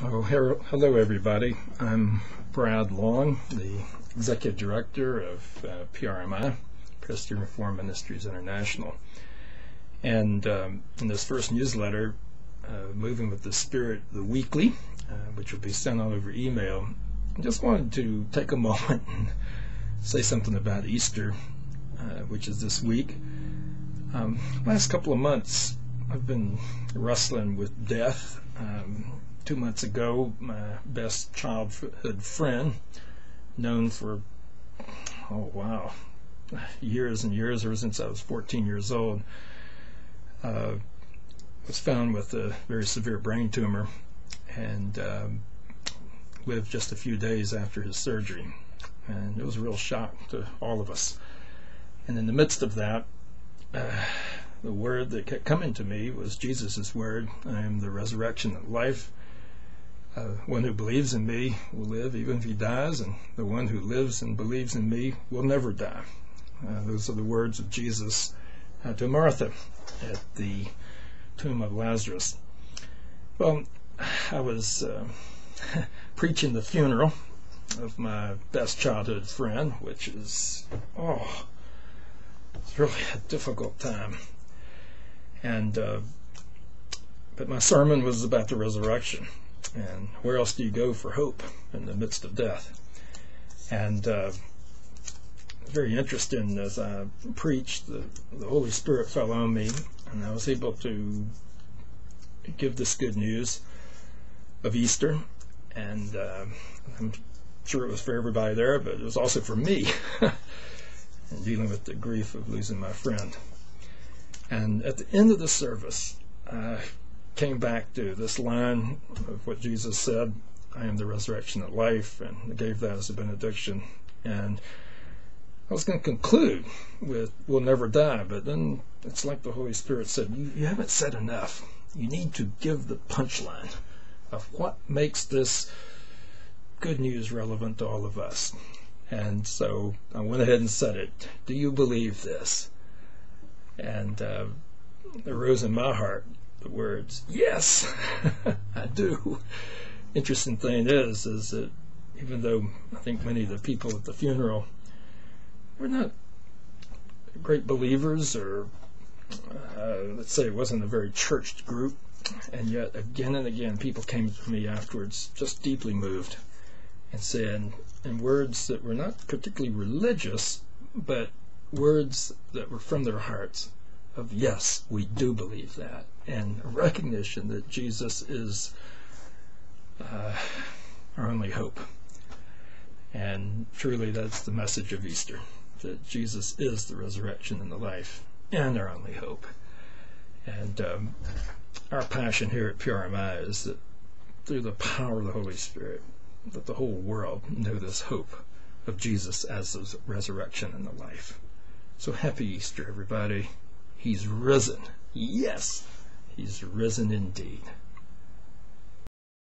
Oh, hello everybody. I'm Brad Long, the Executive Director of PRMI, Presbyterian Reformed Ministries International. And in this first newsletter, Moving with the Spirit, the weekly, which will be sent out over email, I just wanted to take a moment and say something about Easter, which is this week. Last couple of months, I've been wrestling with death. 2 months ago, my best childhood friend, known for, years and years, ever since I was 14 years old, was found with a very severe brain tumor and lived just a few days after his surgery. And it was a real shock to all of us. And in the midst of that, the word that kept coming to me was Jesus' word: I am the resurrection and life. One who believes in me will live even if he dies, and the one who lives and believes in me will never die. Those are the words of Jesus to Martha at the tomb of Lazarus. Well, I was preaching the funeral of my best childhood friend, which is, it's really a difficult time. And but my sermon was about the resurrection. And where else do you go for hope in the midst of death? And very interesting, as I preached, the Holy Spirit fell on me, and I was able to give this good news of Easter. And I'm sure it was for everybody there, but it was also for me in dealing with the grief of losing my friend. And at the end of the service, I came back to this line of what Jesus said: I am the resurrection and life, and I gave that as a benediction. And I was going to conclude with we'll never die, but then it's like the Holy Spirit said, you haven't said enough. You need to give the punchline of what makes this good news relevant to all of us. And so I went ahead and said it. Do you believe this? And it rose in my heart the words, yes, I do. Interesting thing is that even though I think many of the people at the funeral were not great believers, or let's say it wasn't a very churched group, and yet again and again people came to me afterwards just deeply moved and said, in words that were not particularly religious, but words that were from their hearts, of yes, we do believe that, and a recognition that Jesus is our only hope. And truly that's the message of Easter, that Jesus is the resurrection and the life and our only hope. And our passion here at PRMI is that through the power of the Holy Spirit, that the whole world know this hope of Jesus as the resurrection and the life. So happy Easter, everybody. He's risen. Yes, he's risen indeed.